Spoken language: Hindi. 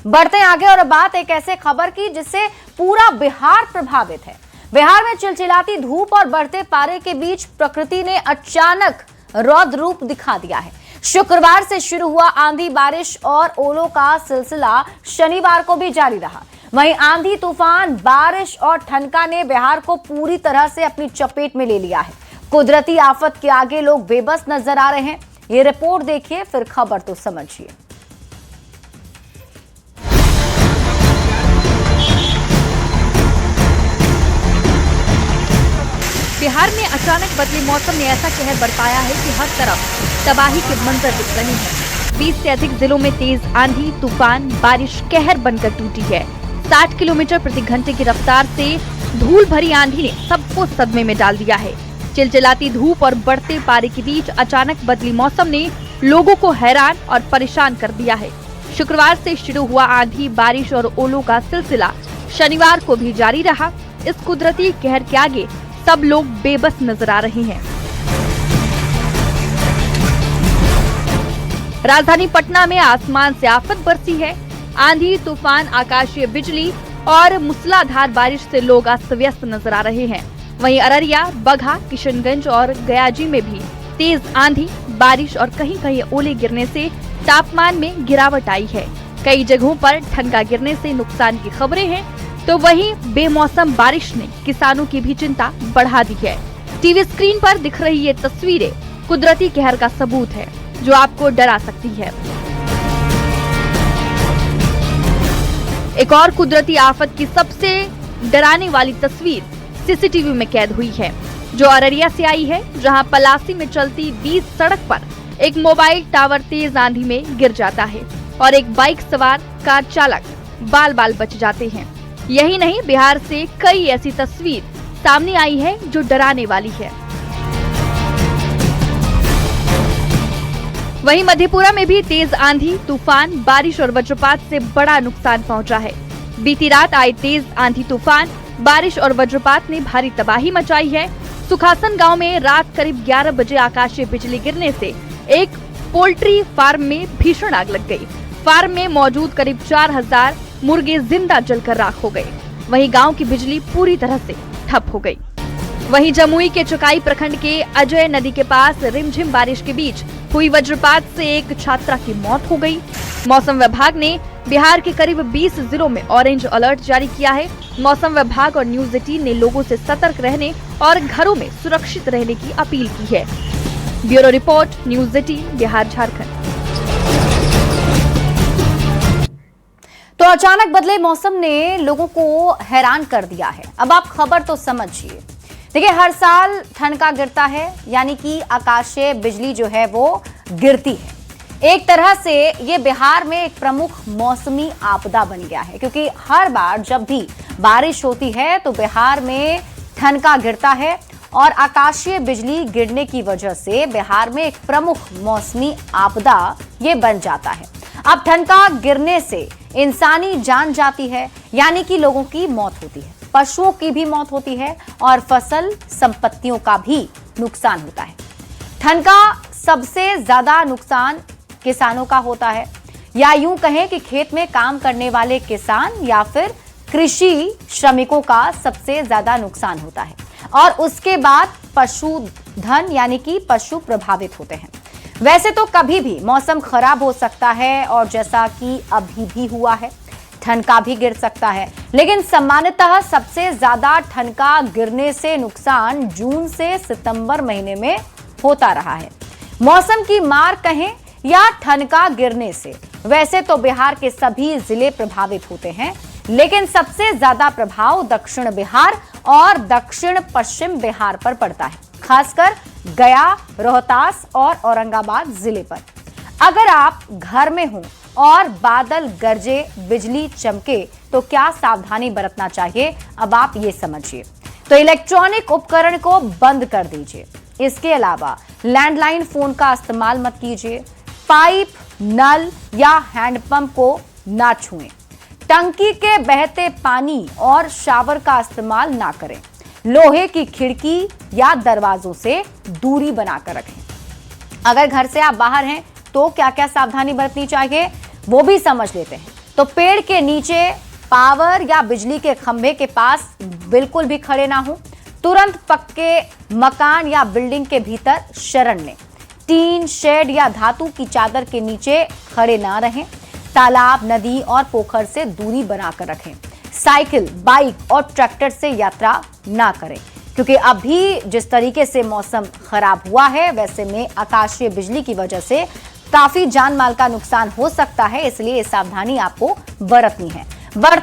बढ़ते आगे और बात एक ऐसे खबर की जिससे पूरा बिहार प्रभावित है। बिहार में चिलचिलाती धूप और बढ़ते पारे के बीच प्रकृति ने अचानक रौद्र रूप दिखा दिया है। शुक्रवार से शुरू हुआ आंधी बारिश और ओलों का सिलसिला शनिवार को भी जारी रहा। वहीं आंधी तूफान, बारिश और ठनका ने बिहार को पूरी तरह से अपनी चपेट में ले लिया है। कुदरती आफत के आगे लोग बेबस नजर आ रहे हैं। ये रिपोर्ट देखिए, फिर खबर तो समझिए। बिहार में अचानक बदले मौसम ने ऐसा कहर बरपाया है कि हर तरफ तबाही के मंजर दिख रहे हैं। 20 से अधिक जिलों में तेज आंधी, तूफान, बारिश कहर बनकर टूटी है। 60 किलोमीटर प्रति घंटे की रफ्तार से धूल भरी आंधी ने सबको सदमे में डाल दिया है। चिलचिलाती धूप और बढ़ते पारे के बीच अचानक बदली मौसम ने लोगों को हैरान और परेशान कर दिया है। शुक्रवार से शुरू हुआ आंधी, बारिश और ओलों का सिलसिला शनिवार को भी जारी रहा। इस कुदरती कहर के आगे सब लोग बेबस नजर आ रहे हैं। राजधानी पटना में आसमान से आफत बरसी है। आंधी, तूफान, आकाशीय बिजली और मूसलाधार बारिश से लोग अस्त व्यस्त नजर आ रहे हैं। वहीं अररिया, बगहा, किशनगंज और गयाजी में भी तेज आंधी, बारिश और कहीं कहीं ओले गिरने से तापमान में गिरावट आई है। कई जगहों पर ठनका गिरने से नुकसान की खबरें हैं, तो वहीं बेमौसम बारिश ने किसानों की भी चिंता बढ़ा दी है। टीवी स्क्रीन पर दिख रही ये तस्वीरें कुदरती कहर का सबूत है, जो आपको डरा सकती है। एक और कुदरती आफत की सबसे डराने वाली तस्वीर सीसीटीवी में कैद हुई है, जो अररिया से आई है, जहां पलासी में चलती 20 सड़क पर एक मोबाइल टावर तेज आंधी में गिर जाता है और एक बाइक सवार कार चालक बाल बाल बच जाते हैं। यही नहीं, बिहार से कई ऐसी तस्वीर सामने आई है जो डराने वाली है। वहीं मधेपुरा में भी तेज आंधी, तूफान, बारिश और वज्रपात से बड़ा नुकसान पहुंचा है। बीती रात आए तेज आंधी, तूफान, बारिश और वज्रपात ने भारी तबाही मचाई है। सुखासन गांव में रात करीब 11 बजे आकाशीय बिजली गिरने से एक पोल्ट्री फार्म में भीषण आग लग गई। फार्म में मौजूद करीब 4000 मुर्गे जिंदा जलकर राख हो गए। वहीं गांव की बिजली पूरी तरह से ठप हो गई। वहीं जमुई के चकाई प्रखंड के अजय नदी के पास रिमझिम बारिश के बीच हुई वज्रपात से एक छात्रा की मौत हो गई। मौसम विभाग ने बिहार के करीब 20 जिलों में ऑरेंज अलर्ट जारी किया है। मौसम विभाग और न्यूज 18 ने लोगों से सतर्क रहने और घरों में सुरक्षित रहने की अपील की है। Bureau report, news 18, Bihar, Jharkhand. तो अचानक बदले मौसम ने लोगों को हैरान कर दिया है। अब आप खबर तो समझिए। देखिए, हर साल ठनका गिरता है, यानी कि आकाशीय बिजली जो है वो गिरती है। एक तरह से ये बिहार में एक प्रमुख मौसमी आपदा बन गया है, क्योंकि हर बार जब भी बारिश होती है तो बिहार में ठनका गिरता है और आकाशीय बिजली गिरने की वजह से बिहार में एक प्रमुख मौसमी आपदा ये बन जाता है। अब ठनका गिरने से इंसानी जान जाती है, यानी कि लोगों की मौत होती है, पशुओं की भी मौत होती है और फसल संपत्तियों का भी नुकसान होता है। ठनका सबसे ज्यादा नुकसान किसानों का होता है, या यूं कहें कि खेत में काम करने वाले किसान या फिर कृषि श्रमिकों का सबसे ज्यादा नुकसान होता है, और उसके बाद पशुधन यानी कि पशु प्रभावित होते हैं। वैसे तो कभी भी मौसम खराब हो सकता है, और जैसा कि अभी भी हुआ है, ठनका भी गिर सकता है, लेकिन सामान्यतः सबसे ज्यादा ठनका गिरने से नुकसान जून से सितंबर महीने में होता रहा है। मौसम की मार कहें या ठनका गिरने से, वैसे तो बिहार के सभी जिले प्रभावित होते हैं, लेकिन सबसे ज्यादा प्रभाव दक्षिण बिहार और दक्षिण पश्चिम बिहार पर पड़ता है, खासकर गया, रोहतास और औरंगाबाद जिले पर। अगर आप घर में हो और बादल गरजे, बिजली चमके, तो क्या सावधानी बरतना चाहिए, अब आप ये समझिए। तो इलेक्ट्रॉनिक उपकरण को बंद कर दीजिए। इसके अलावा लैंडलाइन फोन का इस्तेमाल मत कीजिए। पाइप, नल या हैंडपंप को ना छुएं। टंकी के बहते पानी और शावर का इस्तेमाल ना करें। लोहे की खिड़की या दरवाजों से दूरी बनाकर रखें। अगर घर से आप बाहर हैं तो क्या क्या सावधानी बरतनी चाहिए वो भी समझ लेते हैं। तो पेड़ के नीचे, पावर या बिजली के खंभे के पास बिल्कुल भी खड़े ना हो। तुरंत पक्के मकान या बिल्डिंग के भीतर शरण लें। टीन शेड या धातु की चादर के नीचे खड़े ना रहें। तालाब, नदी और पोखर से दूरी बनाकर रखें। साइकिल, बाइक और ट्रैक्टर से यात्रा ना करें, क्योंकि अभी जिस तरीके से मौसम खराब हुआ है, वैसे में आकाशीय बिजली की वजह से काफी जान माल का नुकसान हो सकता है, इसलिए सावधानी आपको बरतनी है। बढ़ते